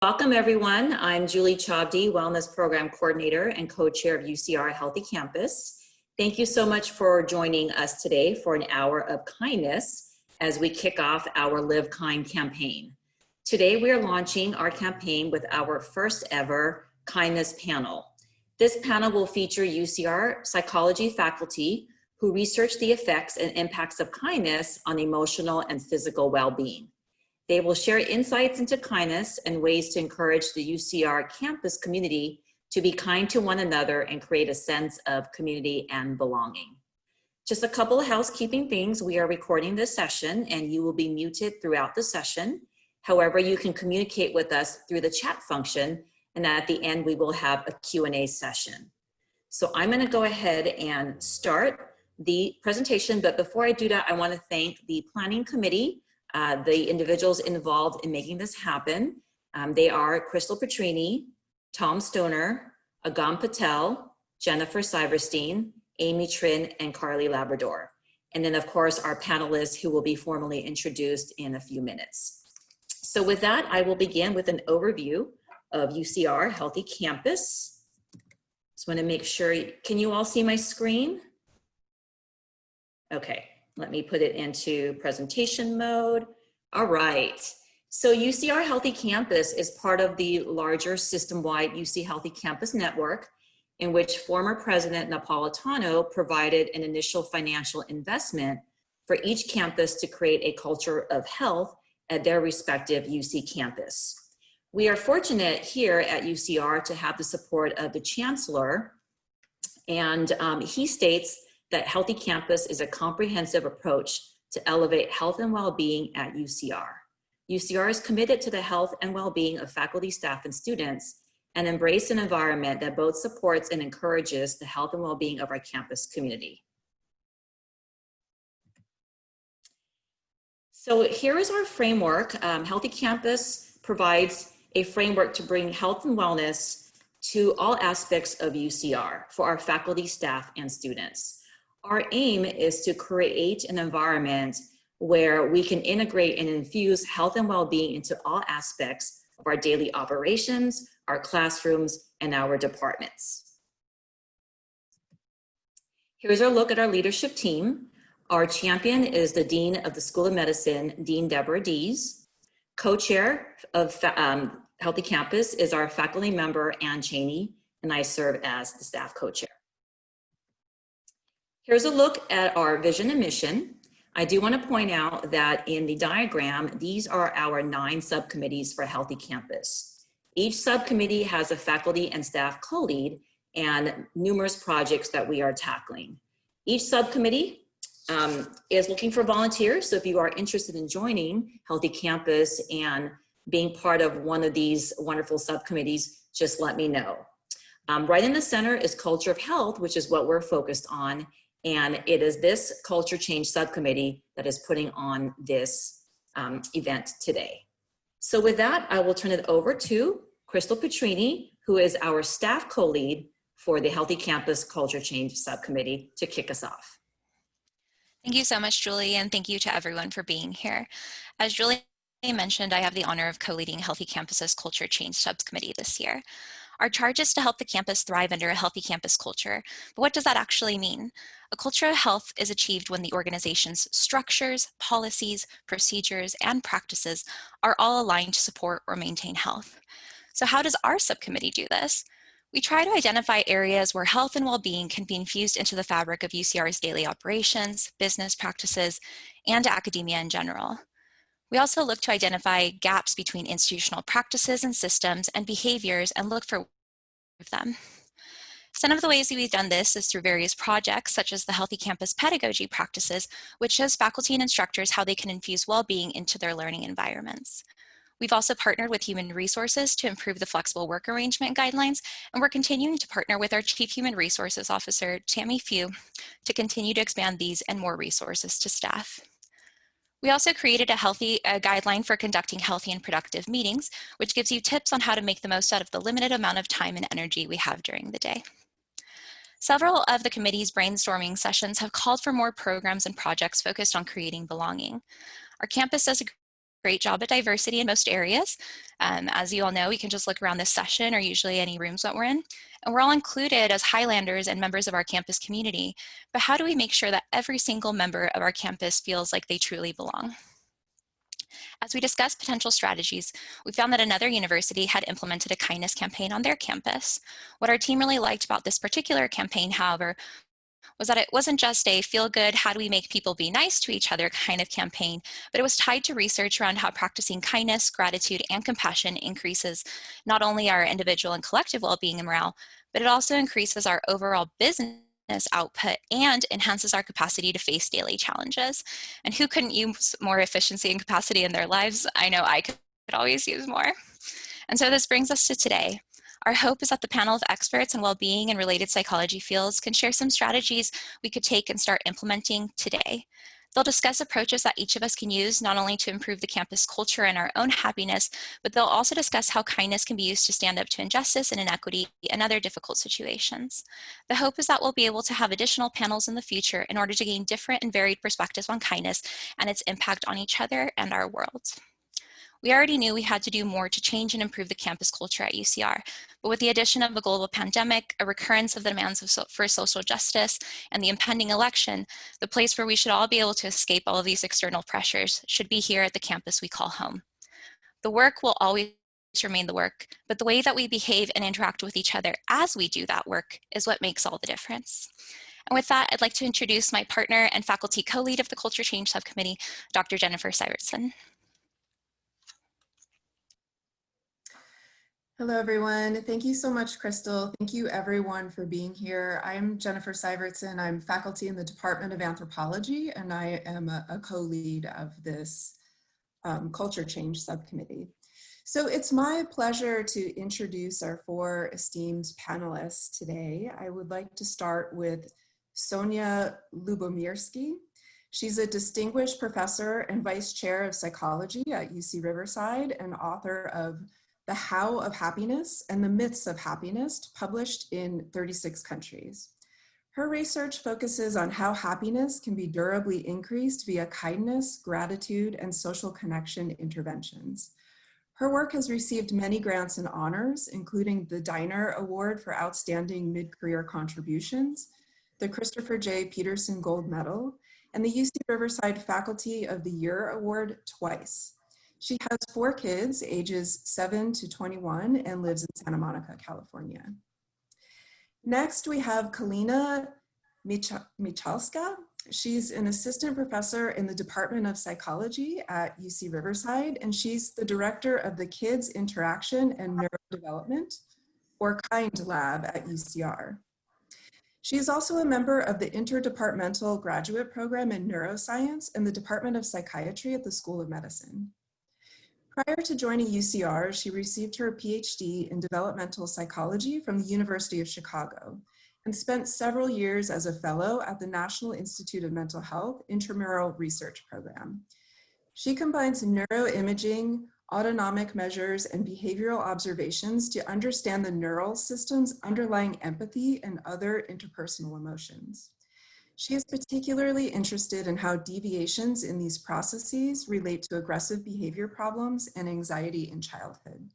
Welcome everyone. I'm Julie Chabdi, Wellness Program Coordinator and Co-Chair of UCR Healthy Campus. Thank you so much for joining us today for an hour of kindness as we kick off our Live Kind campaign. Today we are launching our campaign with our first ever kindness panel. This panel will feature UCR psychology faculty who research the effects and impacts of kindness on emotional and physical well-being. They will share insights into kindness and ways to encourage the UCR campus community to be kind to one another and create a sense of community and belonging. Just a couple of housekeeping things. We are recording this session and you will be muted throughout the session. However, you can communicate with us through the chat function, and at the end we will have a Q&A session. So I'm going to go ahead and start the presentation, but before I do that, I want to thank the planning committee, the individuals involved in making this happen. They are Crystal Petrini, Tom Stoner, Agam Patel, Jennifer Syverstein, Amy Trin, and Carly Labrador. And then of course our panelists who will be formally introduced in a few minutes. So with that, I will begin with an overview of UCR Healthy Campus. Just want to make sure, can you all see my screen? Okay. Let me put it into presentation mode. All right. So UCR Healthy Campus is part of the larger system-wide UC Healthy Campus network, in which former President Napolitano provided an initial financial investment for each campus to create a culture of health at their respective UC campus. We are fortunate here at UCR to have the support of the Chancellor, and he states that Healthy Campus is a comprehensive approach to elevate health and well-being at UCR. UCR is committed to the health and well-being of faculty, staff, and students, and embrace an environment that both supports and encourages the health and well-being of our campus community. So here is our framework. Healthy Campus provides a framework to bring health and wellness to all aspects of UCR for our faculty, staff, and students. Our aim is to create an environment where we can integrate and infuse health and well-being into all aspects of our daily operations, our classrooms, and our departments. Here's our look at our leadership team. Our champion is the Dean of the School of Medicine, Dean Deborah Dees. Co-chair of Healthy Campus is our faculty member, Ann Cheney, and I serve as the staff co-chair. Here's a look at our vision and mission. I do want to point out that in the diagram, these are our 9 subcommittees for Healthy Campus. Each subcommittee has a faculty and staff co-lead and numerous projects that we are tackling. Each subcommittee is looking for volunteers, so if you are interested in joining Healthy Campus and being part of one of these wonderful subcommittees, just let me know. Right in the center is Culture of Health, which is what we're focused on. And it is this culture change subcommittee that is putting on this event today. So with that, I will turn it over to Crystal Petrini, who is our staff co-lead for the Healthy Campus Culture Change Subcommittee, to kick us off. Thank you so much, Julie, and thank you to everyone for being here. As Julie mentioned, I have the honor of co-leading Healthy Campus's Culture Change Subcommittee this year. Our charge is to help the campus thrive under a healthy campus culture. But what does that actually mean? A culture of health is achieved when the organization's structures, policies, procedures, and practices are all aligned to support or maintain health. So how does our subcommittee do this? We try to identify areas where health and well-being can be infused into the fabric of UCR's daily operations, business practices, and academia in general. We also look to identify gaps between institutional practices and systems and behaviors and look for them. Some of the ways we've done this is through various projects, such as the Healthy Campus Pedagogy Practices, which shows faculty and instructors how they can infuse well-being into their learning environments. We've also partnered with Human Resources to improve the flexible work arrangement guidelines, and we're continuing to partner with our Chief Human Resources Officer, Tammy Few, to continue to expand these and more resources to staff. We also created a guideline for conducting healthy and productive meetings, which gives you tips on how to make the most out of the limited amount of time and energy we have during the day. Several of the committee's brainstorming sessions have called for more programs and projects focused on creating belonging. Our campus does a great job at diversity in most areas. As you all know, we can just look around this session or usually any rooms that we're in, and we're all included as Highlanders and members of our campus community. But how do we make sure that every single member of our campus feels like they truly belong? As we discussed potential strategies, we found that another university had implemented a kindness campaign on their campus. What our team really liked about this particular campaign, however, was that it wasn't just a feel-good, how do we make people be nice to each other kind of campaign, but it was tied to research around how practicing kindness, gratitude, and compassion increases not only our individual and collective well-being and morale, but it also increases our overall business output and enhances our capacity to face daily challenges. And who couldn't use more efficiency and capacity in their lives? I know I could always use more. And so this brings us to today. Our hope is that the panel of experts in well-being and related psychology fields can share some strategies we could take and start implementing today. They'll discuss approaches that each of us can use not only to improve the campus culture and our own happiness, but they'll also discuss how kindness can be used to stand up to injustice and inequity and other difficult situations. The hope is that we'll be able to have additional panels in the future in order to gain different and varied perspectives on kindness and its impact on each other and our world. We already knew we had to do more to change and improve the campus culture at UCR, but with the addition of a global pandemic, a recurrence of the demands for social justice, and the impending election, the place where we should all be able to escape all of these external pressures should be here at the campus we call home. The work will always remain the work, but the way that we behave and interact with each other as we do that work is what makes all the difference. And with that, I'd like to introduce my partner and faculty co-lead of the Culture Change Subcommittee, Dr. Jennifer Syvertson. Hello, everyone. Thank you so much, Crystal. Thank you, everyone, for being here. I'm Jennifer Syvertson. I'm faculty in the Department of Anthropology, and I am a co-lead of this Culture Change Subcommittee. So it's my pleasure to introduce our four esteemed panelists today. I would like to start with Sonia Lubomirsky. She's a distinguished professor and vice chair of psychology at UC Riverside and author of The How of Happiness and the Myths of Happiness, published in 36 countries. Her research focuses on how happiness can be durably increased via kindness, gratitude, and social connection interventions. Her work has received many grants and honors, including the Diner Award for Outstanding Mid-Career Contributions, the Christopher J. Peterson Gold Medal, and the UC Riverside Faculty of the Year Award twice. She has 4 kids, ages 7 to 21, and lives in Santa Monica, California. Next, we have Kalina Michalska. She's an assistant professor in the Department of Psychology at UC Riverside, and she's the director of the Kids Interaction and Neurodevelopment, or KIND lab at UCR. She is also a member of the Interdepartmental Graduate Program in Neuroscience and the Department of Psychiatry at the School of Medicine. Prior to joining UCR, she received her PhD in developmental psychology from the University of Chicago and spent several years as a fellow at the National Institute of Mental Health Intramural Research Program. She combines neuroimaging, autonomic measures, and behavioral observations to understand the neural systems underlying empathy and other interpersonal emotions. She is particularly interested in how deviations in these processes relate to aggressive behavior problems and anxiety in childhood.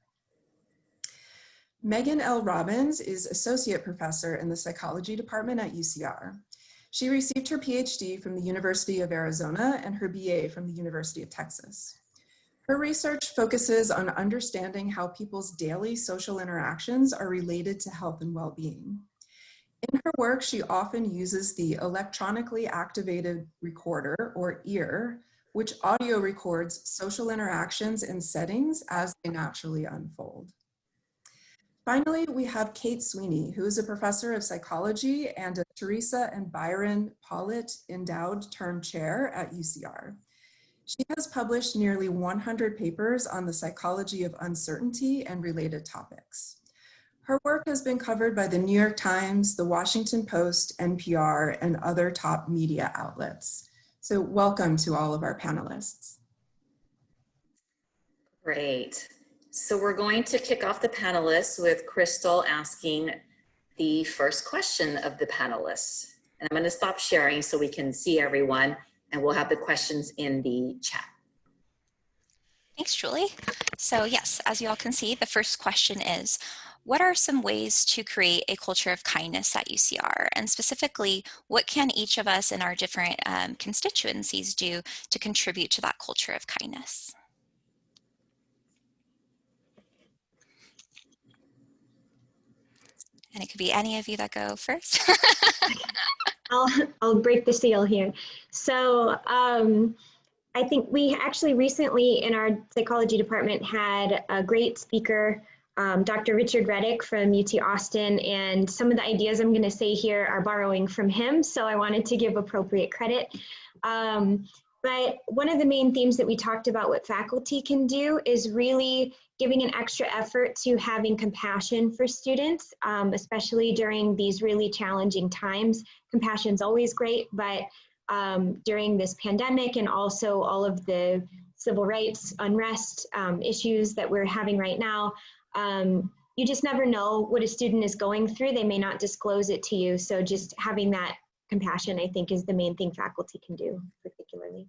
Megan L. Robbins is associate professor in the psychology department at UCR. She received her PhD from the University of Arizona and her BA from the University of Texas. Her research focuses on understanding how people's daily social interactions are related to health and well-being. In her work, she often uses the electronically activated recorder, or EAR, which audio records social interactions and settings as they naturally unfold. Finally, we have Kate Sweeney, who is a professor of psychology and a Teresa and Byron Pollitt Endowed Term Chair at UCR. She has published nearly 100 papers on the psychology of uncertainty and related topics. Her work has been covered by the New York Times, the Washington Post, NPR, and other top media outlets. So welcome to all of our panelists. Great. So we're going to kick off the panelists with Crystal asking the first question of the panelists. And I'm going to stop sharing so we can see everyone, and we'll have the questions in the chat. Thanks, Julie. So yes, as you all can see, the first question is, what are some ways to create a culture of kindness at UCR? And specifically, what can each of us in our different constituencies do to contribute to that culture of kindness? And it could be any of you that go first. I'll break the seal here. So I think we actually recently in our psychology department had a great speaker, Dr. Richard Reddick from UT Austin, and some of the ideas I'm going to say here are borrowing from him, so I wanted to give appropriate credit. But one of the main themes that we talked about what faculty can do is really giving an extra effort to having compassion for students, especially during these really challenging times. Compassion's always great, but during this pandemic and also all of the civil rights unrest issues that we're having right now, you just never know what a student is going through. They may not disclose it to you. So just having that compassion, I think, is the main thing faculty can do particularly.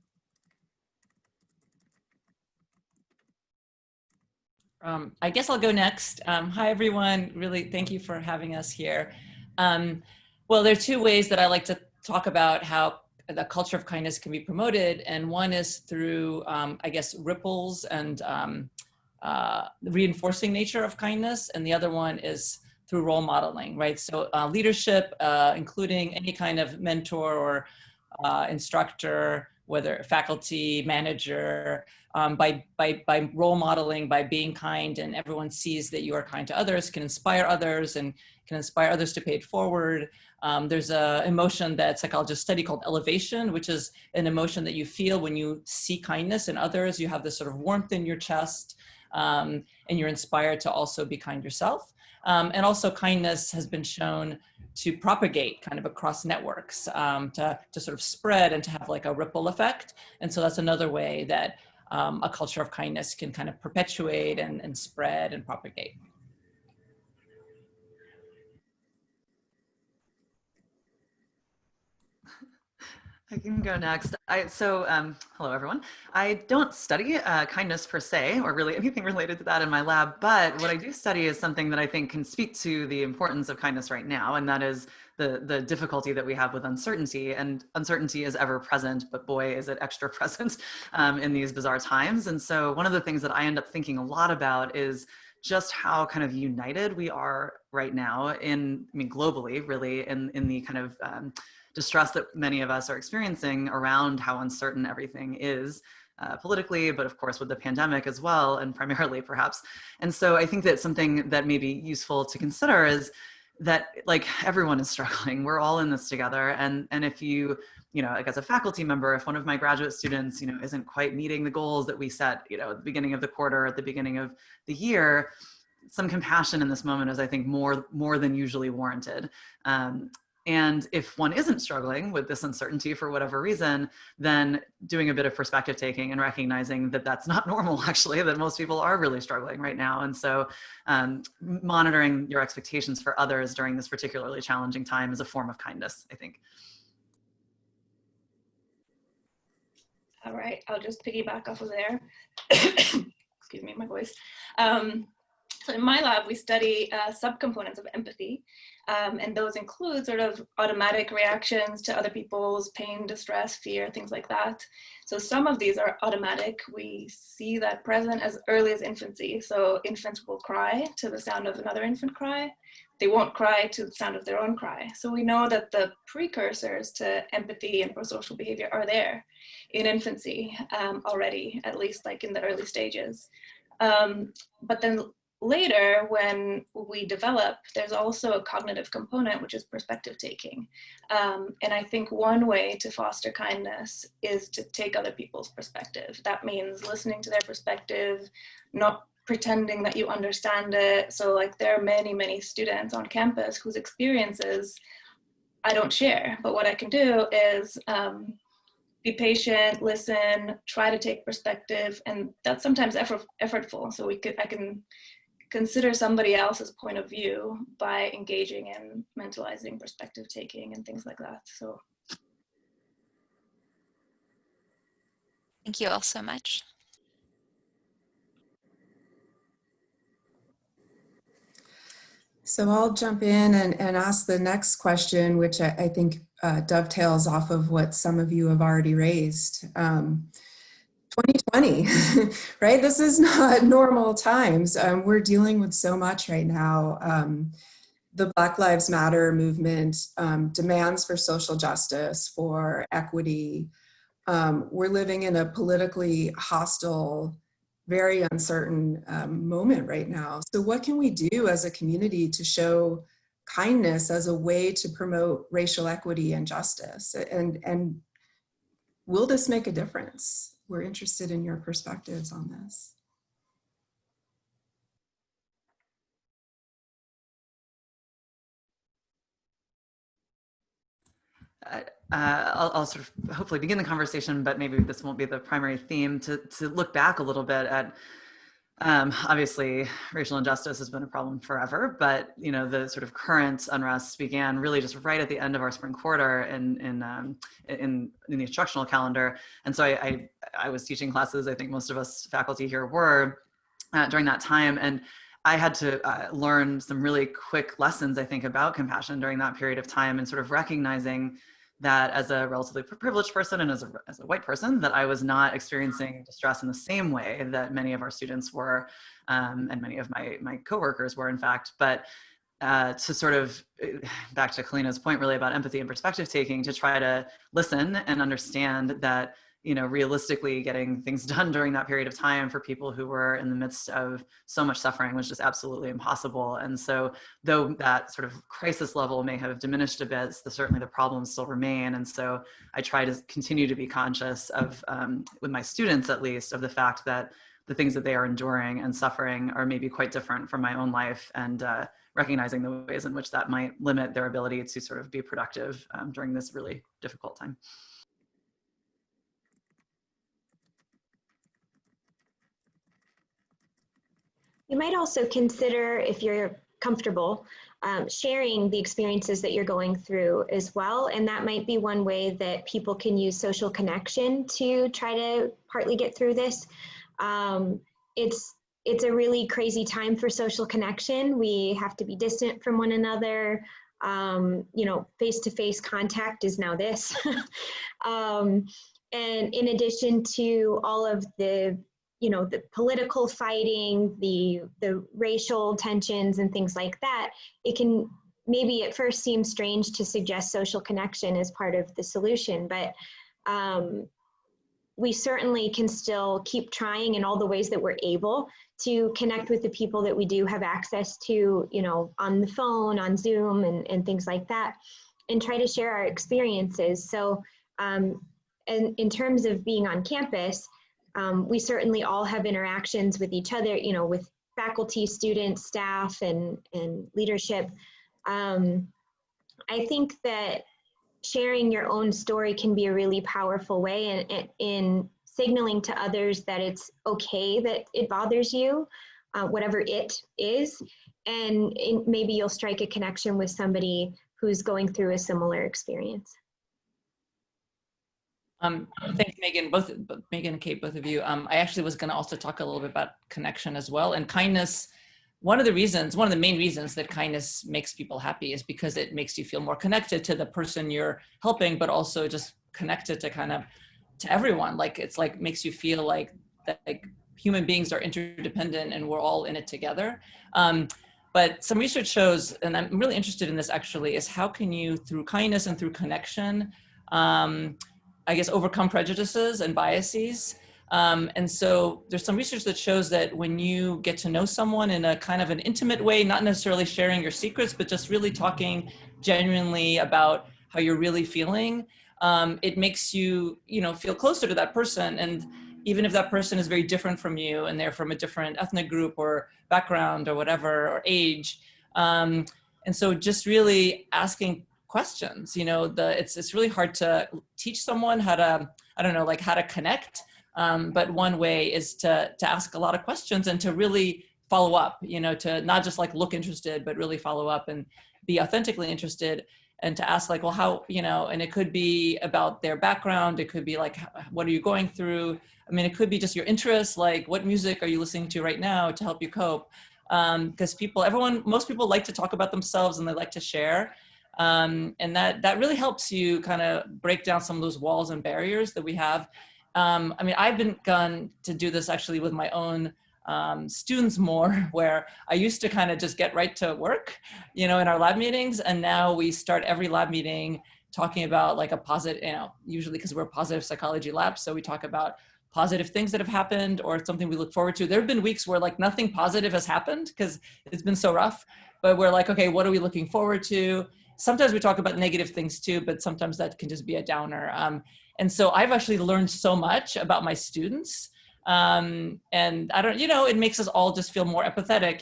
I guess I'll go next. Hi, everyone. Really, thank you for having us here. Well, there are two ways that I like to talk about how the culture of kindness can be promoted. And one is through, I guess, ripples and the reinforcing nature of kindness. And the other one is through role modeling, right? So leadership, including any kind of mentor or instructor, whether faculty, manager, by role modeling, by being kind, and everyone sees that you are kind to others, can inspire others and can inspire others to pay it forward. There's an emotion that psychologists study called elevation, which is an emotion that you feel when you see kindness in others. You have this sort of warmth in your chest, and you're inspired to also be kind yourself. And also kindness has been shown to propagate kind of across networks, to sort of spread and to have like a ripple effect. And so that's another way that a culture of kindness can kind of perpetuate and spread and propagate. I can go next. Hello everyone. I don't study kindness per se, or really anything related to that in my lab, but what I do study is something that I think can speak to the importance of kindness right now, and that is the difficulty that we have with uncertainty. And uncertainty is ever present, but boy, is it extra present in these bizarre times. And so one of the things that I end up thinking a lot about is just how kind of united we are right now globally, really, in the kind of distress that many of us are experiencing around how uncertain everything is politically, but of course with the pandemic as well, and primarily perhaps. And so I think that something that may be useful to consider is that like everyone is struggling. We're all in this together. And if like as a faculty member, if one of my graduate students, isn't quite meeting the goals that we set, at the beginning of the quarter, at the beginning of the year, some compassion in this moment is, I think, more than usually warranted. And if one isn't struggling with this uncertainty for whatever reason, then doing a bit of perspective taking and recognizing that that's not normal, actually, that most people are really struggling right now. And so monitoring your expectations for others during this particularly challenging time is a form of kindness, I think. All right, I'll just piggyback off of there. Excuse me, my voice. So in my lab, we study subcomponents of empathy, and those include sort of automatic reactions to other people's pain, distress, fear, things like that. So some of these are automatic. We see that present as early as infancy. So infants will cry to the sound of another infant cry. They won't cry to the sound of their own cry. So we know that the precursors to empathy and prosocial behavior are there in infancy already, at least like in the early stages. But then later, when we develop, there's also a cognitive component, which is perspective taking. And I think one way to foster kindness is to take other people's perspective. That means listening to their perspective, not pretending that you understand it. So like there are many, many students on campus whose experiences I don't share, but what I can do is be patient, listen, try to take perspective, and that's sometimes effortful. So I can consider somebody else's point of view by engaging in mentalizing, perspective taking, and things like that. So Thank you all so much. So I'll jump in and ask the next question, which I think dovetails off of what some of you have already raised. 2020, right? This is not normal times. We're dealing with so much right now. The Black Lives Matter movement demands for social justice, for equity. We're living in a politically hostile, very uncertain moment right now. So what can we do as a community to show kindness as a way to promote racial equity and justice? And will this make a difference? We're interested in your perspectives on this. I'll sort of hopefully begin the conversation, but maybe this won't be the primary theme, to look back a little bit at, obviously racial injustice has been a problem forever, but you know, the sort of current unrest began really just right at the end of our spring quarter in the instructional calendar. And so I was teaching classes, I think most of us faculty here were, during that time. And I had to learn some really quick lessons, I think, about compassion during that period of time, and sort of recognizing that as a relatively privileged person and as a white person, that I was not experiencing distress in the same way that many of our students were, and many of my coworkers were, in fact. But to sort of, back to Kalina's point really about empathy and perspective taking, to try to listen and understand that, you know, realistically getting things done during that period of time for people who were in the midst of so much suffering was just absolutely impossible. And so though that sort of crisis level may have diminished a bit, certainly the problems still remain. And so I try to continue to be conscious of, with my students at least, of the fact that the things that they are enduring and suffering are maybe quite different from my own life, and recognizing the ways in which that might limit their ability to sort of be productive during this really difficult time. You might also consider, if you're comfortable, sharing the experiences that you're going through as well. And that might be one way that people can use social connection to try to partly get through this. It's a really crazy time for social connection. We have to be distant from one another. You know, face-to-face contact is now this. And in addition to all of the, you know, the political fighting, the racial tensions and things like that, it can maybe at first seem strange to suggest social connection as part of the solution, but we certainly can still keep trying in all the ways that we're able to connect with the people that we do have access to, you know, on the phone, on Zoom and things like that, and try to share our experiences. So and in terms of being on campus, we certainly all have interactions with each other, you know, with faculty, students, staff, and leadership. I think that sharing your own story can be a really powerful way in signaling to others that it's okay that it bothers you, whatever it is, and maybe you'll strike a connection with somebody who's going through a similar experience. Thanks, Megan. Megan and Kate, both of you. I actually was going to also talk a little bit about connection as well. And kindness, one of the main reasons that kindness makes people happy is because it makes you feel more connected to the person you're helping, but also just connected to to everyone. Like, it's like makes you feel like that, like human beings are interdependent and we're all in it together. But some research shows, and I'm really interested in this actually, is how can you, through kindness and through connection, I guess, overcome prejudices and biases. And so there's some research that shows that when you get to know someone in a kind of an intimate way, not necessarily sharing your secrets, but just really talking genuinely about how you're really feeling, it makes you, you know, feel closer to that person. And even if that person is very different from you and they're from a different ethnic group or background or whatever, or age. And so just really asking questions, you know, it's really hard to teach someone how to, I don't know, like how to connect. But one way is to ask a lot of questions and to really follow up, you know, to not just like look interested, but really follow up and be authentically interested, and to ask like, well, how, you know, and it could be about their background. It could be like, what are you going through? I mean, it could be just your interests, like what music are you listening to right now to help you cope? because most people like to talk about themselves and they like to share. And that really helps you kind of break down some of those walls and barriers that we have. I mean, I've begun to do this actually with my own students more, where I used to kind of just get right to work, in our lab meetings. And now we start every lab meeting talking about like a positive, usually because we're a positive psychology lab. So we talk about positive things that have happened or something we look forward to. There have been weeks where like nothing positive has happened because it's been so rough, but we're like, okay, what are we looking forward to? Sometimes we talk about negative things too, but sometimes that can just be a downer. And so I've actually learned so much about my students. And I don't, it makes us all just feel more empathetic.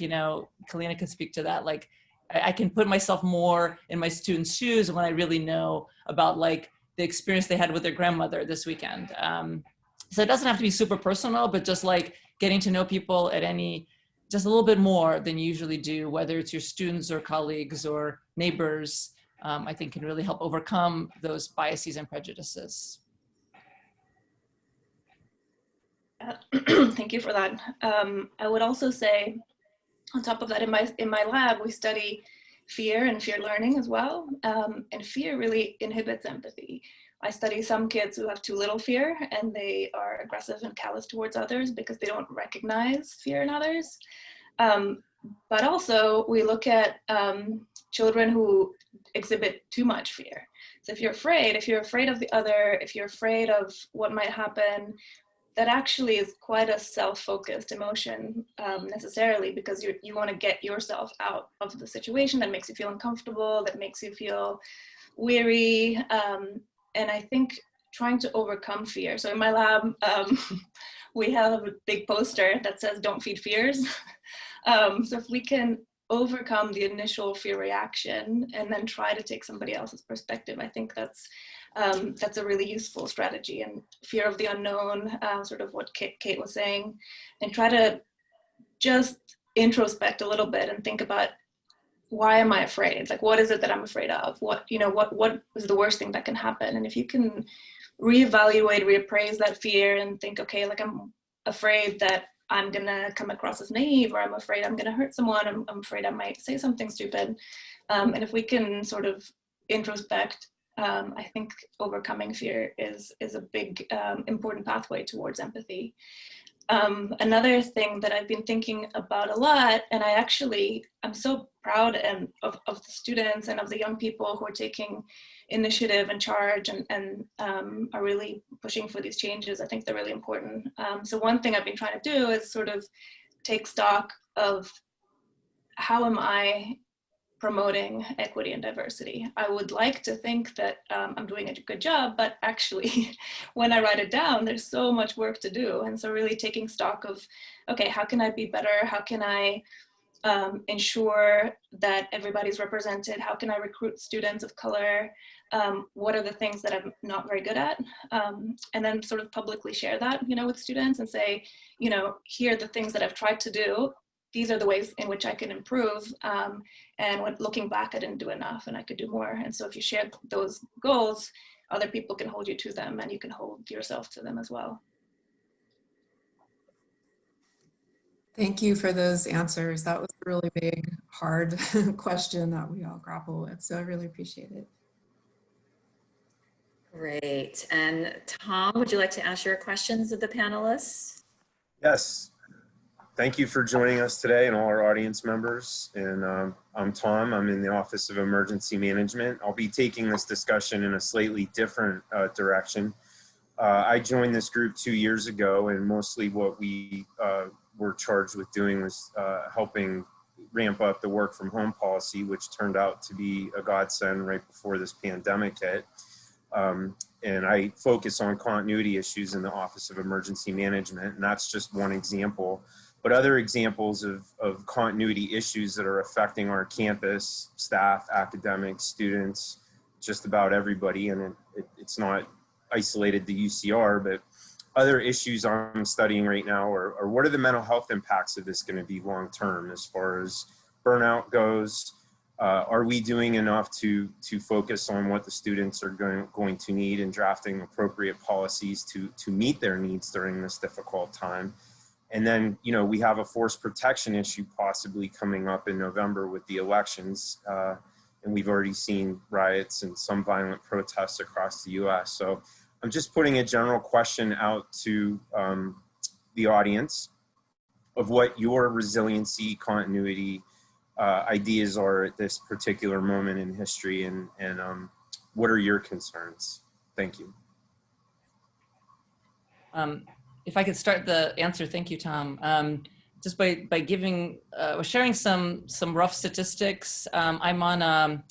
Kalina can speak to that. Like I can put myself more in my students' shoes when I really know about like the experience they had with their grandmother this weekend. So it doesn't have to be super personal, but just like getting to know people just a little bit more than you usually do, whether it's your students or colleagues or neighbors, I think can really help overcome those biases and prejudices. Thank you for that. I would also say, on top of that, in my lab, we study fear and fear learning as well. And fear really inhibits empathy. I study some kids who have too little fear and they are aggressive and callous towards others because they don't recognize fear in others. But also we look at children who exhibit too much fear. So if you're afraid of the other, if you're afraid of what might happen, that actually is quite a self-focused emotion necessarily, because you want to get yourself out of the situation that makes you feel uncomfortable, that makes you feel weary. And I think trying to overcome fear. So in my lab, we have a big poster that says, "Don't feed fears." So if we can overcome the initial fear reaction and then try to take somebody else's perspective, I think that's a really useful strategy. And fear of the unknown, sort of what Kate was saying, and try to just introspect a little bit and think about, why am I afraid? Like, what is it that I'm afraid of? What is the worst thing that can happen? And if you can reevaluate, reappraise that fear and think, okay, like I'm afraid that I'm gonna come across as naive, or I'm afraid I'm gonna hurt someone, I'm afraid I might say something stupid. And if we can sort of introspect, I think overcoming fear is a big important pathway towards empathy. Another thing that I've been thinking about a lot, and I'm so proud of the students and of the young people who are taking initiative and charge and are really pushing for these changes. I think they're really important. So one thing I've been trying to do is sort of take stock of, how am I promoting equity and diversity? I would like to think that I'm doing a good job, but actually when I write it down, there's so much work to do. And so really taking stock of, okay, how can I be better? How can I ensure that everybody's represented? How can I recruit students of color? What are the things that I'm not very good at? And then sort of publicly share that, with students and say, here are the things that I've tried to do. These are the ways in which I can improve. And when looking back, I didn't do enough and I could do more. And so if you share those goals, other people can hold you to them and you can hold yourself to them as well. Thank you for those answers. That was a really big, hard question that we all grapple with. So I really appreciate it. Great. And Tom, would you like to ask your questions of the panelists? Yes. Thank you for joining us today and all our audience members. And I'm Tom. I'm in the Office of Emergency Management. I'll be taking this discussion in a slightly different direction. I joined this group 2 years ago, and mostly what we were charged with doing was helping ramp up the work from home policy, which turned out to be a godsend right before this pandemic hit. And I focus on continuity issues in the Office of Emergency Management, and that's just one example. But other examples of continuity issues that are affecting our campus, staff, academics, students, just about everybody, and it's not isolated to UCR, but other issues I'm studying right now are what are the mental health impacts of this going to be long term as far as burnout goes? Are we doing enough to focus on what the students are going to need and drafting appropriate policies to meet their needs during this difficult time? And then, you know, we have a force protection issue possibly coming up in November with the elections. And we've already seen riots and some violent protests across the US. So I'm just putting a general question out to the audience of what your resiliency, continuity ideas are at this particular moment in history, and what are your concerns? Thank you. If I could start the answer, thank you, Tom. Just by giving, sharing some rough statistics. I'm on a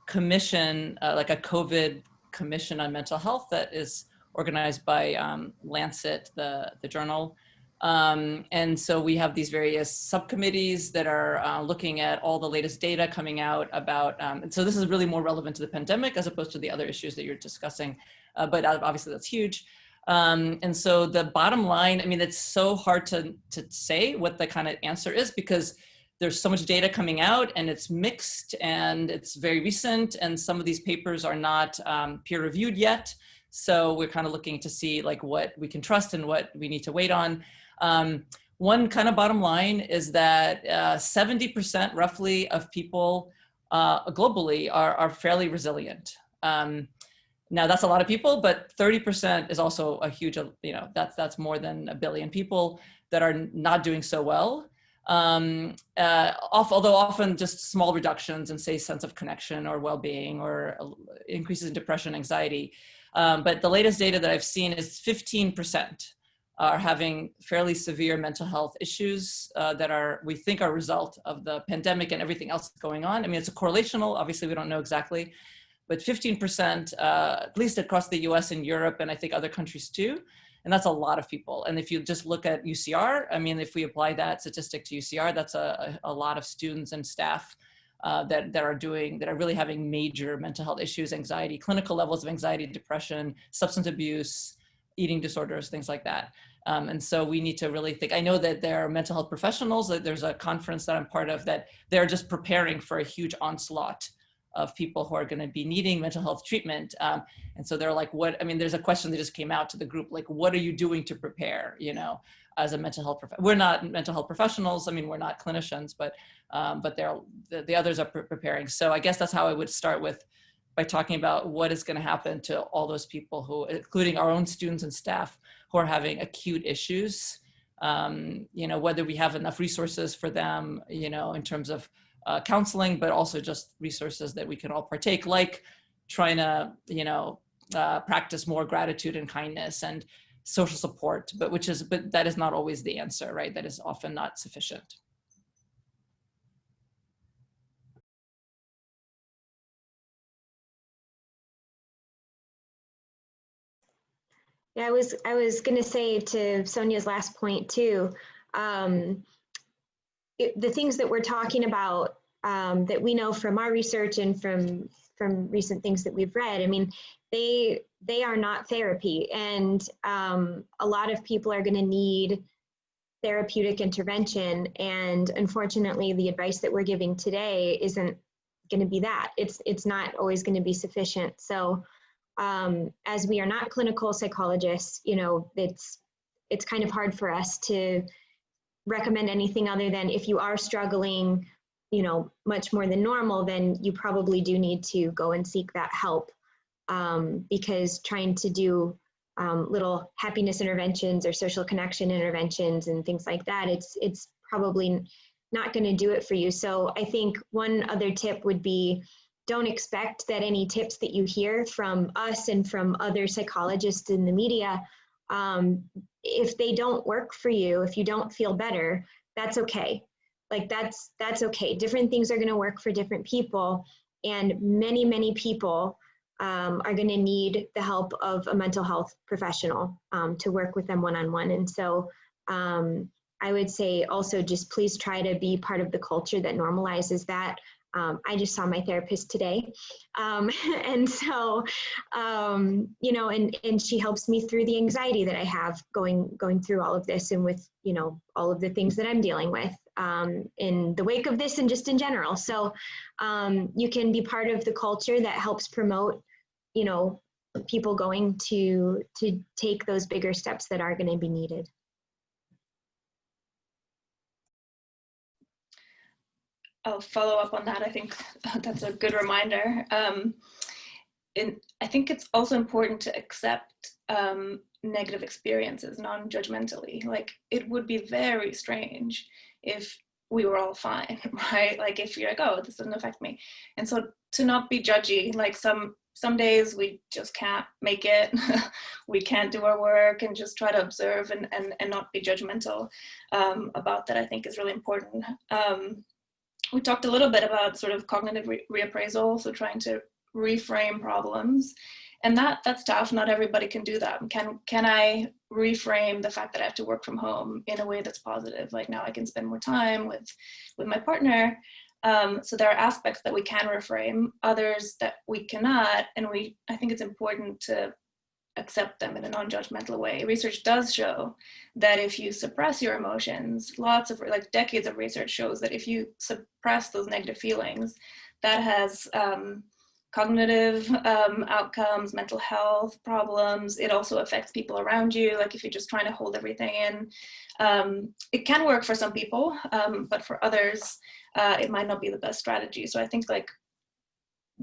commission, like a COVID commission on mental health that is organized by Lancet, the journal. And so we have these various subcommittees that are looking at all the latest data coming out about, and so this is really more relevant to the pandemic as opposed to the other issues that you're discussing, but obviously that's huge. And so the bottom line, I mean, it's so hard to say what the kind of answer is because there's so much data coming out and it's mixed and it's very recent, and some of these papers are not peer reviewed yet. So we're kind of looking to see like what we can trust and what we need to wait on. One kind of bottom line is that 70% roughly of people globally are fairly resilient. Now that's a lot of people, but 30% is also a huge, you know, that's more than 1 billion people that are not doing so well. Although often just small reductions in, say, sense of connection or well-being or increases in depression, anxiety. But the latest data that I've seen is 15% are having fairly severe mental health issues that we think are a result of the pandemic and everything else going on. I mean, it's a correlational, obviously we don't know exactly, but 15%, at least across the US and Europe, and I think other countries too. And that's a lot of people. And if you just look at UCR, I mean, if we apply that statistic to UCR, that's a lot of students and staff that are really having major mental health issues, anxiety, clinical levels of anxiety, depression, substance abuse, eating disorders, things like that. And so we need to really think, I know that there are mental health professionals, that there's a conference that I'm part of, that they're just preparing for a huge onslaught of people who are going to be needing mental health treatment. And so they're like, there's a question that just came out to the group, like, what are you doing to prepare, you know, as a mental health professional? We're not mental health professionals. I mean, we're not clinicians, but the others are preparing. So I guess that's how I would start with, by talking about what is going to happen to all those people who, including our own students and staff, who are having acute issues, you know, whether we have enough resources for them, you know, in terms of counseling, but also just resources that we can all partake, like trying to, you know, practice more gratitude and kindness and social support, but that is not always the answer, right? That is often not sufficient. Yeah, I was going to say to Sonia's last point too, the things that we're talking about that we know from our research and from recent things that we've read, I mean, they are not therapy, and a lot of people are going to need therapeutic intervention, and unfortunately the advice that we're giving today isn't going to be that. It's not always going to be sufficient. So as we are not clinical psychologists, you know, it's kind of hard for us to recommend anything other than, if you are struggling, you know, much more than normal, then you probably do need to go and seek that help, because trying to do little happiness interventions or social connection interventions and things like that, it's probably not going to do it for you. So I think one other tip would be, don't expect that any tips that you hear from us and from other psychologists in the media, if they don't work for you, if you don't feel better, that's okay. Like that's okay. Different things are going to work for different people, and many people are going to need the help of a mental health professional to work with them one-on-one. And so I would say also, just please try to be part of the culture that normalizes that. I just saw my therapist today. And so, you know, and she helps me through the anxiety that I have going through all of this, and with, you know, all of the things that I'm dealing with in the wake of this and just in general. So you can be part of the culture that helps promote, you know, people going to take those bigger steps that are going to be needed. I'll follow up on that. I think that's a good reminder. And I think it's also important to accept negative experiences non-judgmentally. Like, it would be very strange if we were all fine, right? Like, if you're like, oh, this doesn't affect me. And so to not be judgy, like some days we just can't make it. We can't do our work, and just try to observe and not be judgmental about that, I think is really important. We talked a little bit about sort of cognitive reappraisal, so trying to reframe problems, and that's tough. Not everybody can do that. Can I reframe the fact that I have to work from home in a way that's positive? Like, now I can spend more time with my partner. So there are aspects that we can reframe, others that we cannot, and I think it's important to accept them in a non-judgmental way. Research does show that if you suppress your emotions, lots of, like, decades of research shows that if you suppress those negative feelings, that has cognitive outcomes, mental health problems. It also affects people around you. Like, if you're just trying to hold everything in, it can work for some people, but for others, it might not be the best strategy. So I think, like,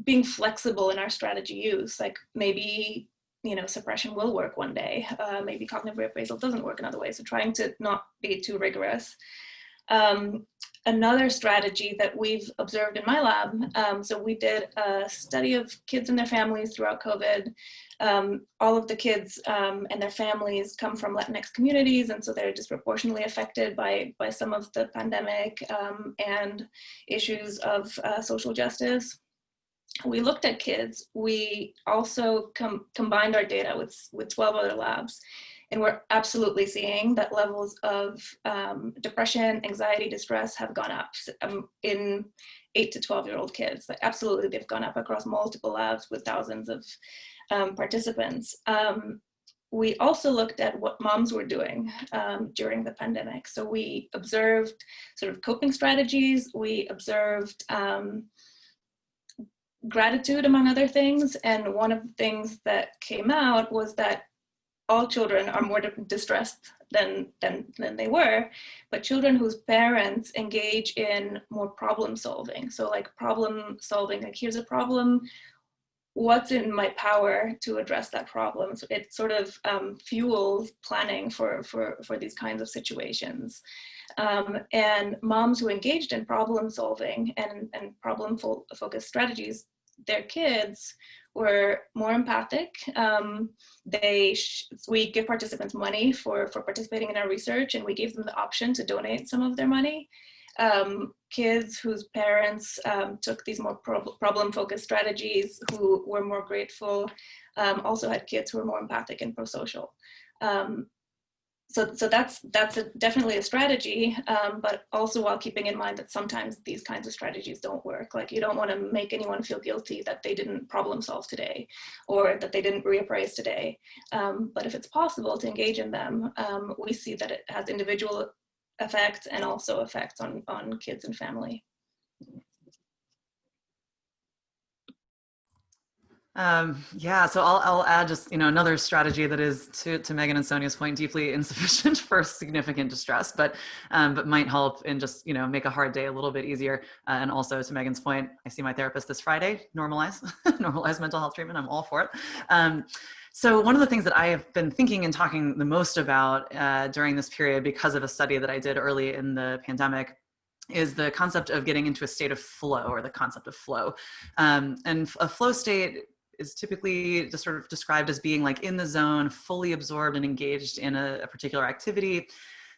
being flexible in our strategy use, like, maybe, suppression will work one day. Maybe cognitive reappraisal doesn't work another way. So trying to not be too rigorous. Another strategy that we've observed in my lab, so we did a study of kids and their families throughout COVID. All of the kids and their families come from Latinx communities, and so they're disproportionately affected by some of the pandemic and issues of social justice. We looked at kids. We also combined our data with 12 other labs. And we're absolutely seeing that levels of depression, anxiety, distress have gone up in 8 to 12-year-old kids. Like, absolutely, they've gone up across multiple labs with thousands of participants. We also looked at what moms were doing during the pandemic. So we observed sort of coping strategies. We observed gratitude, among other things. And one of the things that came out was that all children are more distressed than they were, but children whose parents engage in more problem solving. So, like, problem solving, like, here's a problem, what's in my power to address that problem? So it sort of fuels planning for these kinds of situations. And moms who engaged in problem solving and problem focused strategies, their kids were more empathic. We give participants money for participating in our research, and we gave them the option to donate some of their money. Kids whose parents took these more problem-focused strategies, who were more grateful, also had kids who were more empathic and pro-social. So that's definitely a strategy, but also while keeping in mind that sometimes these kinds of strategies don't work. Like, you don't want to make anyone feel guilty that they didn't problem solve today, or that they didn't reappraise today. But if it's possible to engage in them, we see that it has individual effects and also effects on kids and family. Yeah, so I'll add just, another strategy that is, to Megan and Sonia's point, deeply insufficient for significant distress, but might help and just, make a hard day a little bit easier. And also, to Megan's point, I see my therapist this Friday. Normalize mental health treatment. I'm all for it. So one of the things that I have been thinking and talking the most about during this period, because of a study that I did early in the pandemic, is the concept of getting into a state of flow, or the concept of flow. And a flow state is typically just sort of described as being like in the zone, fully absorbed and engaged in a particular activity.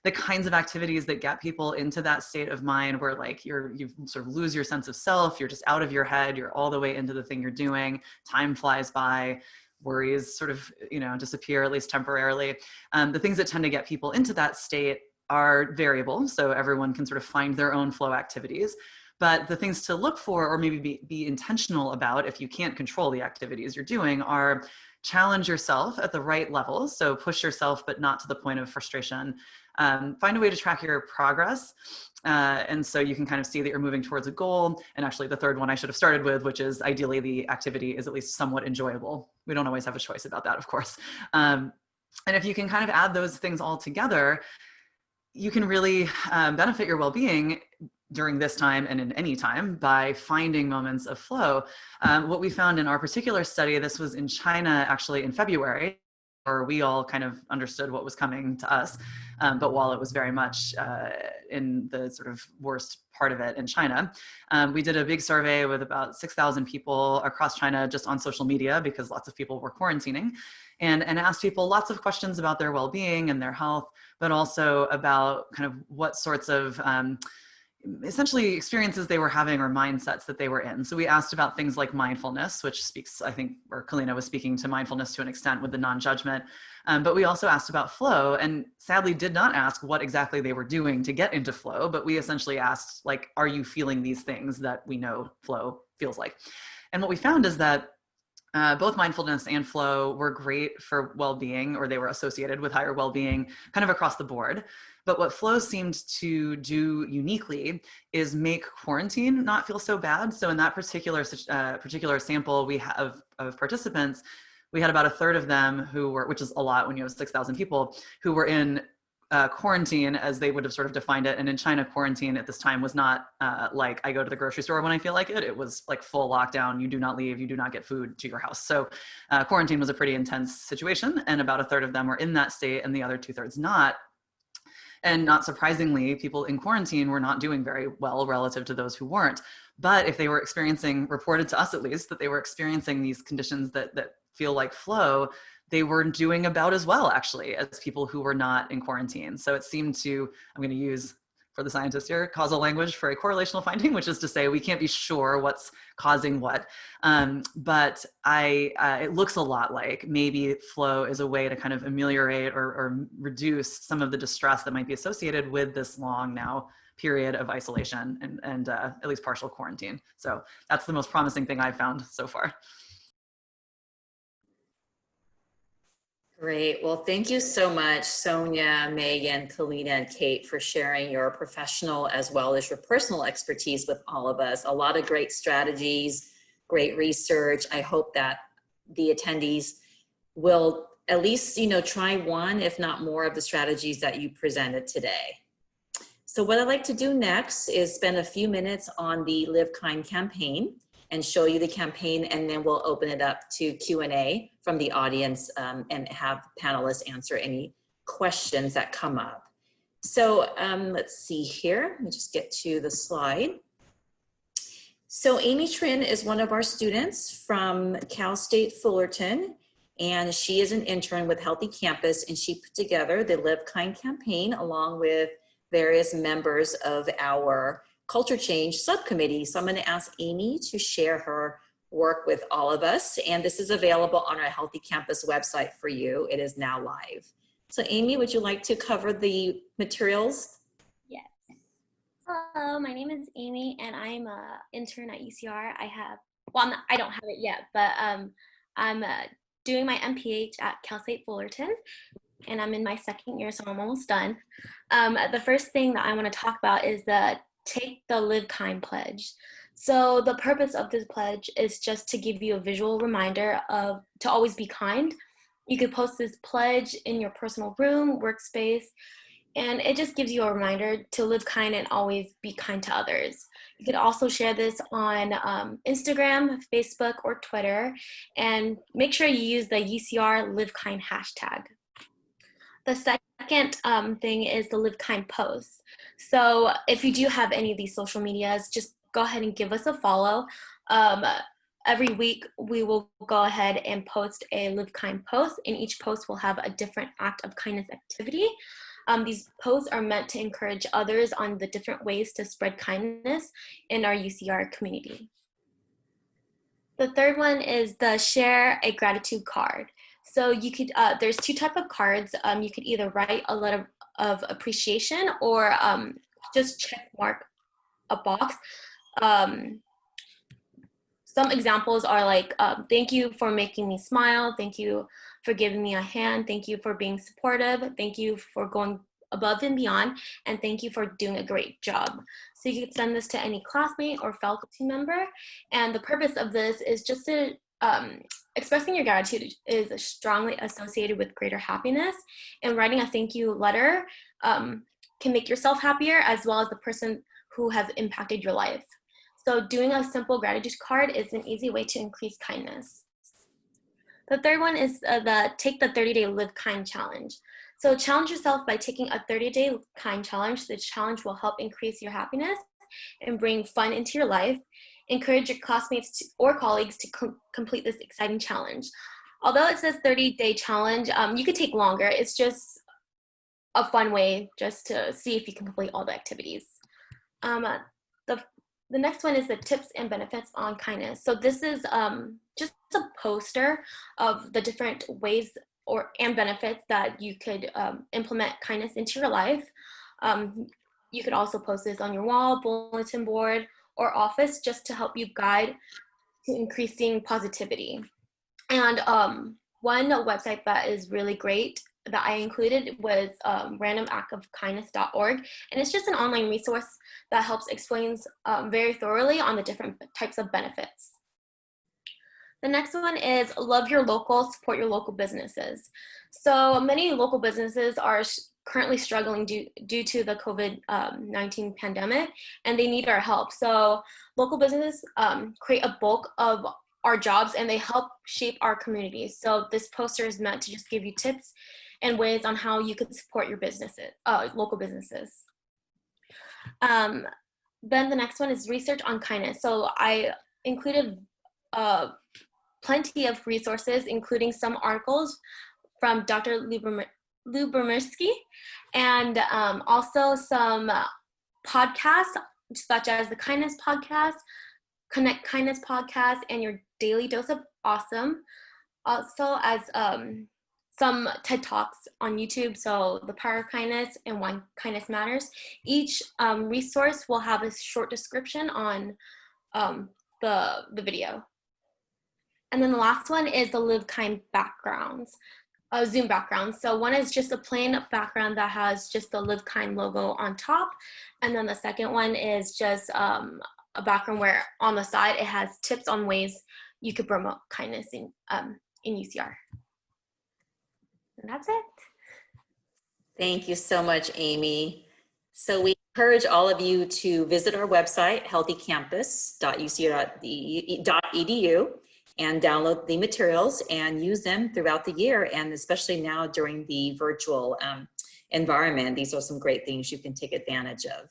The kinds of activities that get people into that state of mind where, like, you sort of lose your sense of self, you're just out of your head, you're all the way into the thing you're doing, time flies by, worries sort of, disappear, at least temporarily. The things that tend to get people into that state are variable, so everyone can sort of find their own flow activities. But the things to look for, or maybe be intentional about, if you can't control the activities you're doing, are challenge yourself at the right levels. So push yourself, but not to the point of frustration. Find a way to track your progress. And so you can kind of see that you're moving towards a goal. And actually, the third one I should have started with, which is ideally the activity is at least somewhat enjoyable. We don't always have a choice about that, of course. And if you can kind of add those things all together, you can really benefit your well-being during this time and in any time by finding moments of flow. What we found in our particular study, this was in China actually in February, or we all kind of understood what was coming to us. But while it was very much in the sort of worst part of it in China, we did a big survey with about 6,000 people across China just on social media because lots of people were quarantining, and asked people lots of questions about their well-being and their health, but also about kind of what sorts of essentially experiences they were having or mindsets that they were in. So we asked about things like mindfulness, which speaks, I think, or Kalina was speaking to mindfulness to an extent with the non-judgment. But we also asked about flow, and sadly did not ask what exactly they were doing to get into flow, but we essentially asked, like, are you feeling these things that we know flow feels like? And what we found is that both mindfulness and flow were great for well-being, or they were associated with higher well-being kind of across the board. But what flow seemed to do uniquely is make quarantine not feel so bad. So in that particular sample we have of participants, we had about a third of them who were, which is a lot when you have 6,000 people, who were in quarantine as they would have sort of defined it. And in China, quarantine at this time was not like I go to the grocery store when I feel like it. It was like full lockdown. You do not leave, you do not get food to your house. So quarantine was a pretty intense situation, and about a third of them were in that state and the other 2/3 not. And not surprisingly, people in quarantine were not doing very well relative to those who weren't. But if they were experiencing, reported to us at least, that they were experiencing these conditions that feel like flow, they were doing about as well, actually, as people who were not in quarantine. So it seemed to, I'm going to use, for the scientists here, causal language for a correlational finding, which is to say we can't be sure what's causing what. But it looks a lot like maybe flow is a way to kind of ameliorate or reduce some of the distress that might be associated with this long now period of isolation and at least partial quarantine. So that's the most promising thing I've found so far. Great. Well, thank you so much, Sonia, Megan, Kalina, and Kate, for sharing your professional as well as your personal expertise with all of us. A lot of great strategies, great research. I hope that the attendees will at least, try one, if not more, of the strategies that you presented today. So what I'd like to do next is spend a few minutes on the LiveKind campaign and show you the campaign, and then we'll open it up to Q&A from the audience and have panelists answer any questions that come up. So let's see here. Let me just get to the slide. So Amy Trin is one of our students from Cal State Fullerton, and she is an intern with Healthy Campus, and she put together the LiveKind campaign along with various members of our Culture Change Subcommittee. So I'm going to ask Amy to share her work with all of us, and this is available on our Healthy Campus website for you. It is now live. So Amy, would you like to cover the materials? Yes. Hello, my name is Amy, and I'm an intern at UCR. I don't have it yet, but I'm doing my MPH at Cal State Fullerton, and I'm in my second year, so I'm almost done. The first thing that I want to talk about is the Take the LiveKind pledge. So the purpose of this pledge is just to give you a visual reminder to always be kind. You could post this pledge in your personal room, workspace, and it just gives you a reminder to live kind and always be kind to others. You could also share this on Instagram, Facebook, or Twitter, and make sure you use the UCR LiveKind hashtag. The second thing is the LiveKind posts. So if you do have any of these social medias, just go ahead and give us a follow. Every week, we will go ahead and post a LiveKind post, and each post will have a different act of kindness activity. These posts are meant to encourage others on the different ways to spread kindness in our UCR community. The third one is the Share a Gratitude card. So you could, there's two types of cards. You could either write a letter of appreciation or just check mark a box. Some examples are like, thank you for making me smile. Thank you for giving me a hand. Thank you for being supportive. Thank you for going above and beyond. And thank you for doing a great job. So you could send this to any classmate or faculty member. And the purpose of this is just to, expressing your gratitude is strongly associated with greater happiness. And writing a thank you letter can make yourself happier as well as the person who has impacted your life. So doing a simple gratitude card is an easy way to increase kindness. The third one is take the 30-day Live Kind challenge. So challenge yourself by taking a 30-day kind challenge. The challenge will help increase your happiness and bring fun into your life. Encourage your classmates or colleagues to complete this exciting challenge. Although it says 30-day challenge, you could take longer. It's just a fun way just to see if you can complete all the activities. The next one is the tips and benefits on kindness. So this is just a poster of the different ways and benefits that you could implement kindness into your life. You could also post this on your wall, bulletin board, or office just to help you guide to increasing positivity. And one website that is really great that I included was randomactofkindness.org. And it's just an online resource that helps explains very thoroughly on the different types of benefits. The next one is love your local, support your local businesses. So many local businesses are currently struggling due to the COVID-19 pandemic, and they need our help. So local businesses create a bulk of our jobs, and they help shape our communities. So this poster is meant to just give you tips and ways on how you can support your businesses, local businesses. Then the next one is research on kindness. So I included plenty of resources, including some articles from Dr. Lubomirsky, and also some podcasts such as the Kindness Podcast, Connect Kindness Podcast, and Your Daily Dose of Awesome. Also as some TED Talks on YouTube, so The Power of Kindness and Why Kindness Matters. Each resource will have a short description on the video. And then the last one is the Live Kind backgrounds, Zoom backgrounds. So one is just a plain background that has just the Live Kind logo on top. And then the second one is just a background where on the side it has tips on ways you could promote kindness in UCR. And that's it. Thank you so much, Amy. So we encourage all of you to visit our website, healthycampus.ucr.edu, and download the materials and use them throughout the year, and especially now during the virtual environment. These are some great things you can take advantage of.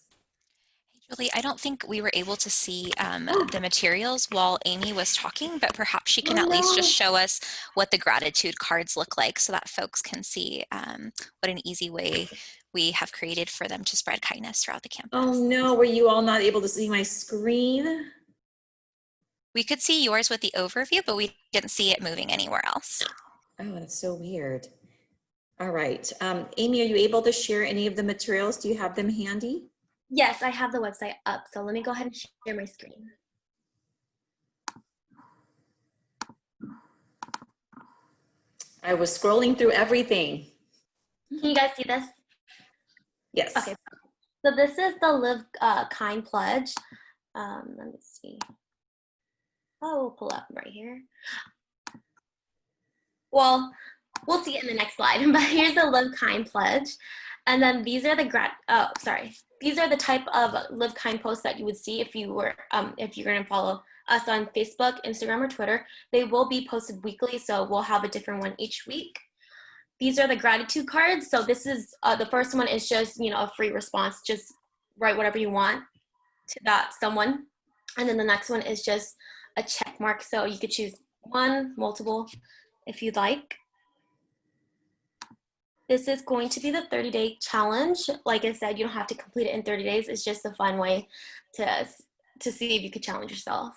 Julie, I don't think we were able to see the materials while Amy was talking, but perhaps she can at least just show us what the gratitude cards look like so that folks can see what an easy way we have created for them to spread kindness throughout the campus. Oh no, were you all not able to see my screen? We could see yours with the overview, but we didn't see it moving anywhere else. Oh, that's so weird. All right. Amy, are you able to share any of the materials? Do you have them handy? Yes, I have the website up. So let me go ahead and share my screen. I was scrolling through everything. Can you guys see this? Yes. Okay. So this is the Live Kind pledge. Let me see. Oh, we'll pull up right here. Well, we'll see it in the next slide, but here's the Live Kind pledge. And then these are the these are the type of Live Kind posts that you would see if you were if you're going to follow us on Facebook, Instagram, or Twitter. They will be posted weekly, so we'll have a different one each week. These are the gratitude cards. So this is the first one is just, you know, a free response. Just write whatever you want to that someone. And then the next one is just a check mark. So you could choose one, multiple, if you'd like. This is going to be the 30-day challenge. Like I said, you don't have to complete it in 30 days. It's just a fun way to see if you could challenge yourself.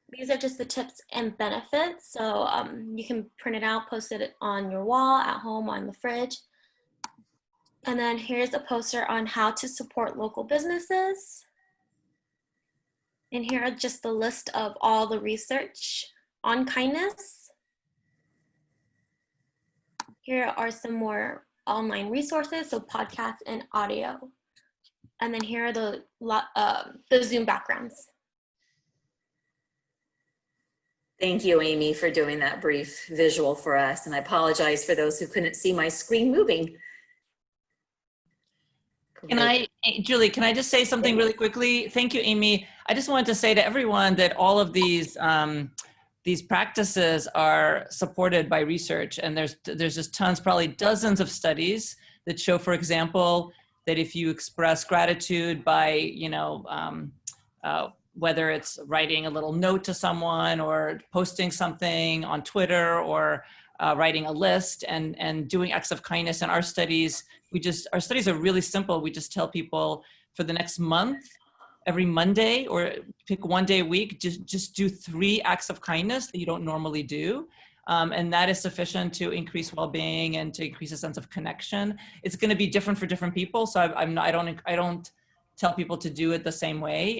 These are just the tips and benefits. So you can print it out, post it on your wall, at home, on the fridge. And then here's a poster on how to support local businesses. And here are just the list of all the research on kindness. Here are some more online resources, so podcasts and audio. And then here are the Zoom backgrounds. Thank you, Amy, for doing that brief visual for us. And I apologize for those who couldn't see my screen moving. Julie, can I just say something really quickly? Thank you, Amy. I just wanted to say to everyone that all of these practices are supported by research, and there's just tons, probably dozens of studies that show, for example, that if you express gratitude by, whether it's writing a little note to someone or posting something on Twitter or writing a list and doing acts of kindness. In our studies, our studies are really simple. We just tell people for the next month, every Monday, or pick one day a week, just do 3 acts of kindness that you don't normally do. And that is sufficient to increase well-being and to increase a sense of connection. It's going to be different for different people. So I don't tell people to do it the same way.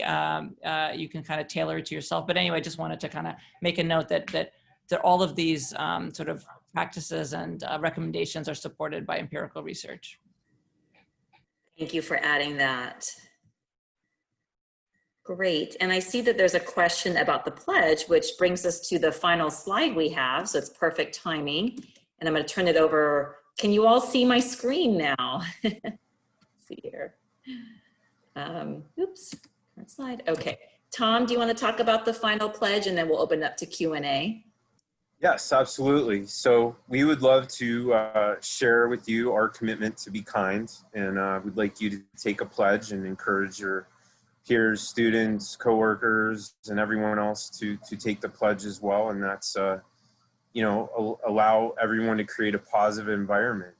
You can kind of tailor it to yourself. But anyway, I just wanted to kind of make a note that all of these sort of practices and recommendations are supported by empirical research. Thank you for adding that. Great. And I see that there's a question about the pledge, which brings us to the final slide we have. So it's perfect timing. And I'm going to turn it over. Can you all see my screen now? Let's see here. Oops, current slide. Okay. Tom, do you want to talk about the final pledge, and then we'll open up to Q&A? Yes, absolutely. So we would love to share with you our commitment to be kind, and we'd like you to take a pledge and encourage your peers, students, coworkers, and everyone else to take the pledge as well. And that's, allow everyone to create a positive environment,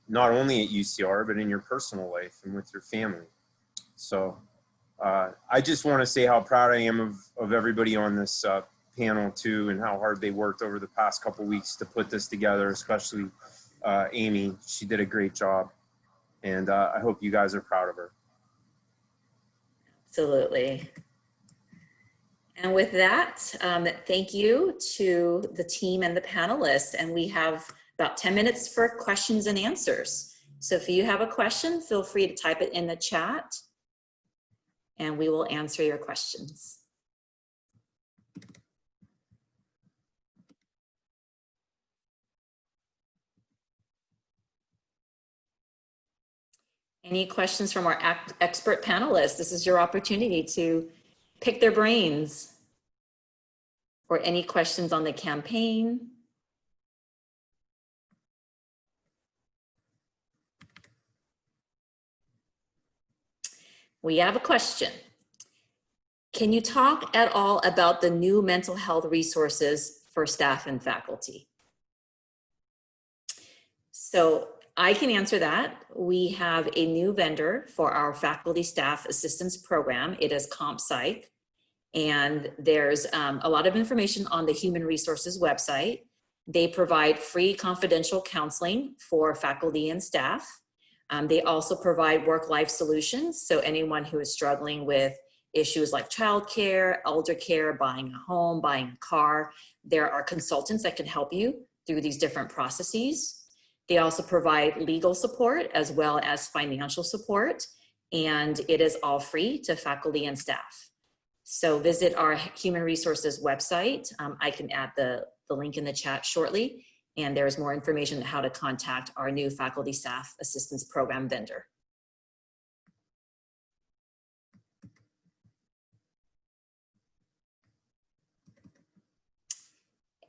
not only at UCR, but in your personal life and with your family. So I just want to say how proud I am of everybody on this panel too, and how hard they worked over the past couple weeks to put this together, especially Amy. She did a great job, and I hope you guys are proud of her. Absolutely. And with that, thank you to the team and the panelists. And we have about 10 minutes for questions and answers. So if you have a question, feel free to type it in the chat and we will answer your questions. Any questions from our expert panelists? This is your opportunity to pick their brains. Or any questions on the campaign? We have a question. Can you talk at all about the new mental health resources for staff and faculty? So I can answer that. We have a new vendor for our faculty staff assistance program. It is CompPsych, and there's a lot of information on the Human Resources website. They provide free confidential counseling for faculty and staff. They also provide work-life solutions. So anyone who is struggling with issues like childcare, elder care, buying a home, buying a car, there are consultants that can help you through these different processes. They also provide legal support as well as financial support, and it is all free to faculty and staff. So visit our Human Resources website. I can add the link in the chat shortly, and there's more information on how to contact our new faculty staff assistance program vendor.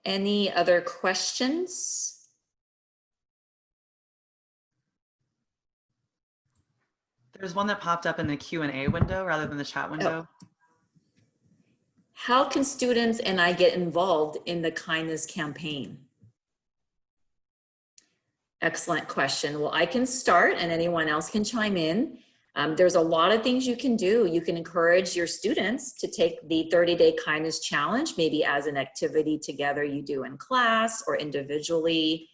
Any other questions? There's one that popped up in the Q&A window rather than the chat window. Oh. How can students and I get involved in the kindness campaign? Excellent question. Well, I can start and anyone else can chime in. There's a lot of things you can do. You can encourage your students to take the 30-day kindness challenge, maybe as an activity together you do in class or individually.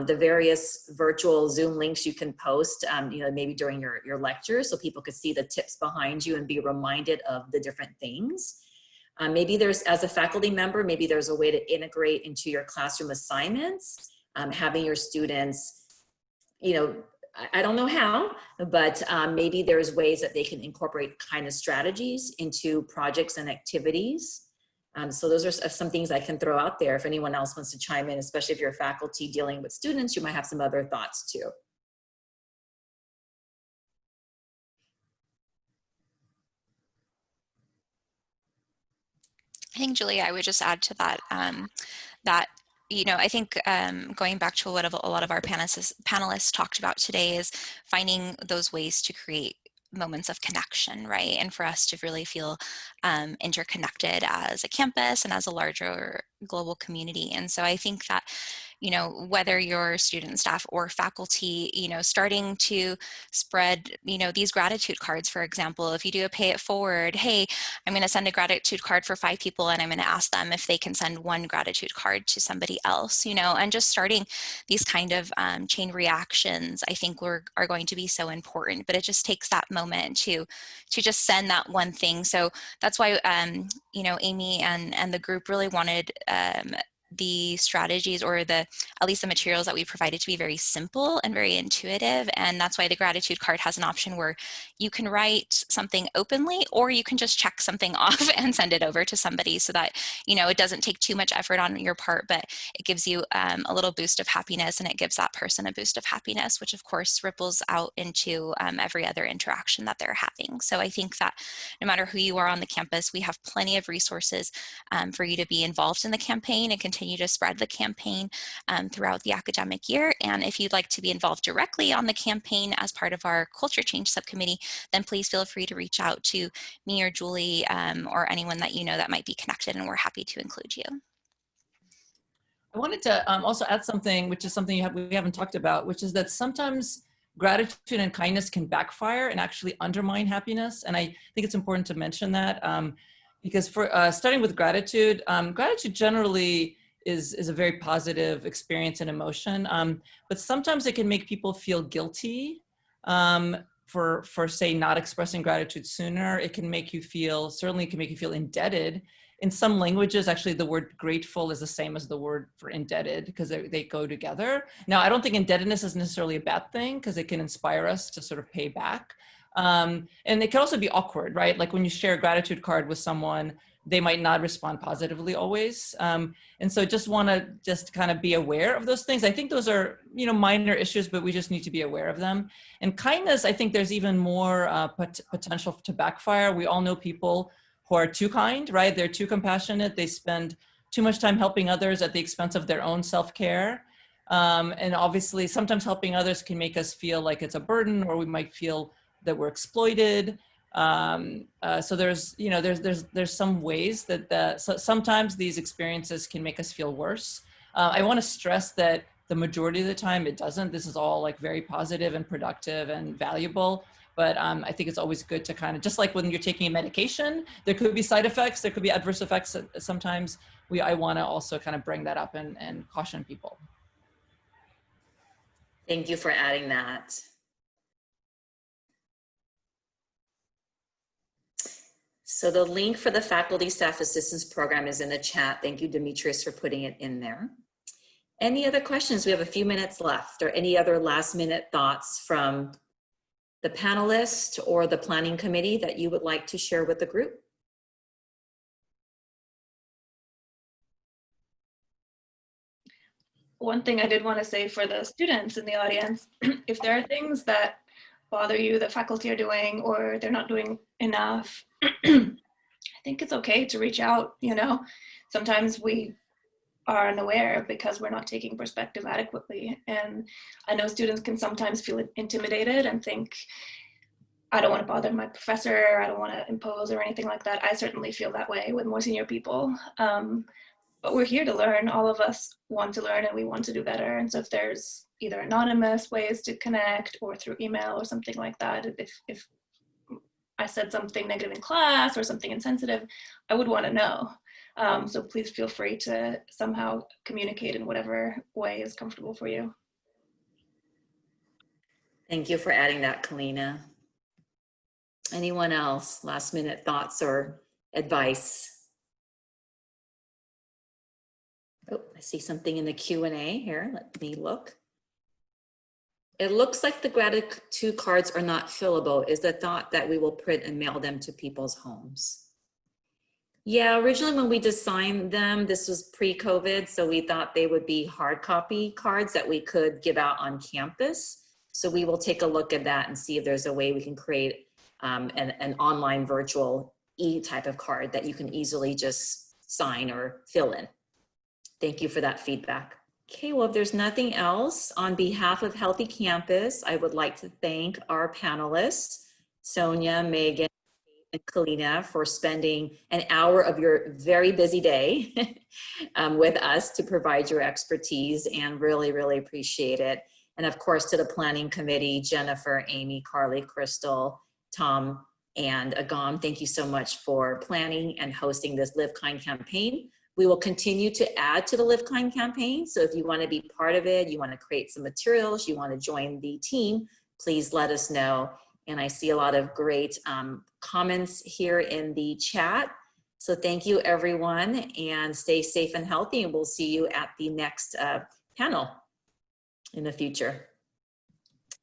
The various virtual Zoom links you can post, maybe during your lectures so people could see the tips behind you and be reminded of the different things. Maybe there's, as a faculty member, maybe there's a way to integrate into your classroom assignments, having your students, I don't know how, but maybe there's ways that they can incorporate kindness strategies into projects and activities. So those are some things I can throw out there if anyone else wants to chime in, especially if you're faculty dealing with students, you might have some other thoughts too. I think, Julie, I would just add to that, that, you know, I think going back to what a lot of our panelists talked about today is finding those ways to create moments of connection, right? And for us to really feel interconnected as a campus and as a larger global community. And so I think that, you know, whether you're student, staff, or faculty, you know, starting to spread, you know, these gratitude cards, for example, if you do a pay it forward, hey, I'm going to send a gratitude card for 5 people and I'm going to ask them if they can send 1 gratitude card to somebody else, you know, and just starting these kind of chain reactions, I think are going to be so important, but it just takes that moment to just send that one thing. So that's why, you know, Amy and the group really wanted the strategies, or at least the materials that we provided, to be very simple and very intuitive. And that's why the gratitude card has an option where you can write something openly, or you can just check something off and send it over to somebody, so that, you know, it doesn't take too much effort on your part, but it gives you a little boost of happiness, and it gives that person a boost of happiness, which of course ripples out into every other interaction that they're having. So I think that no matter who you are on the campus, we have plenty of resources for you to be involved in the campaign and continue to spread the campaign throughout the academic year. And if you'd like to be involved directly on the campaign as part of our Culture Change Subcommittee, then please feel free to reach out to me or Julie or anyone that you know that might be connected, and we're happy to include you. I wanted to also add something, which is something we haven't talked about, which is that sometimes gratitude and kindness can backfire and actually undermine happiness. And I think it's important to mention that because for starting with gratitude, gratitude generally is a very positive experience and emotion, but sometimes it can make people feel guilty for say not expressing gratitude sooner. It can make you feel, certainly it can make you feel indebted. In some languages, actually the word grateful is the same as the word for indebted, because they go together. Now, I don't think indebtedness is necessarily a bad thing, because it can inspire us to sort of pay back. And it can also be awkward, right? Like when you share a gratitude card with someone, they might not respond positively always. And so just want to just kind of be aware of those things. I think those are, you know, minor issues, but we just need to be aware of them. And kindness, I think there's even more potential to backfire. We all know people who are too kind, right? They're too compassionate. They spend too much time helping others at the expense of their own self-care. And obviously sometimes helping others can make us feel like it's a burden, or we might feel that we're exploited. So there's, you know, there's some ways that so sometimes these experiences can make us feel worse. I want to stress that the majority of the time it doesn't. This is all like very positive and productive and valuable. But I think it's always good to kind of, just like when you're taking a medication, there could be side effects, there could be adverse effects. Sometimes I want to also kind of bring that up and caution people. Thank you for adding that. So the link for the Faculty Staff Assistance Program is in the chat. Thank you, Demetrius, for putting it in there. Any other questions? We have a few minutes left, or any other last minute thoughts from the panelists or the planning committee that you would like to share with the group? One thing I did want to say for the students in the audience, if there are things that bother you that faculty are doing, or they're not doing enough, I think it's okay to reach out. You know, sometimes we are unaware because we're not taking perspective adequately. And I know students can sometimes feel intimidated and think, I don't want to bother my professor, I don't want to impose or anything like that. I certainly feel that way with more senior people. But we're here to learn. All of us want to learn and we want to do better. And so if there's either anonymous ways to connect or through email or something like that, if I said something negative in class or something insensitive, I would want to know. So please feel free to somehow communicate in whatever way is comfortable for you. Thank you for adding that, Kalina. Anyone else? Last minute thoughts or advice? Oh, I see something in the Q&A here. Let me look. It looks like the gratitude cards are not fillable. Is the thought that we will print and mail them to people's homes? Yeah, originally when we designed them, this was pre-COVID, so we thought they would be hard copy cards that we could give out on campus. So we will take a look at that and see if there's a way we can create an online virtual type of card that you can easily just sign or fill in. Thank you for that feedback. Okay, well, if there's nothing else, on behalf of Healthy Campus, I would like to thank our panelists, Sonia, Megan, and Kalina, for spending an hour of your very busy day with us to provide your expertise, and really, really appreciate it. And of course, to the planning committee, Jennifer, Amy, Carly, Crystal, Tom, and Agam, thank you so much for planning and hosting this LiveKind campaign. We will continue to add to the LiveKind campaign. So if you want to be part of it, you want to create some materials, you want to join the team, please let us know. And I see a lot of great comments here in the chat. So thank you, everyone, and stay safe and healthy. And we'll see you at the next panel in the future.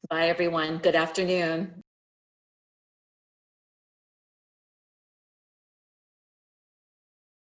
Bye, everyone. Good afternoon.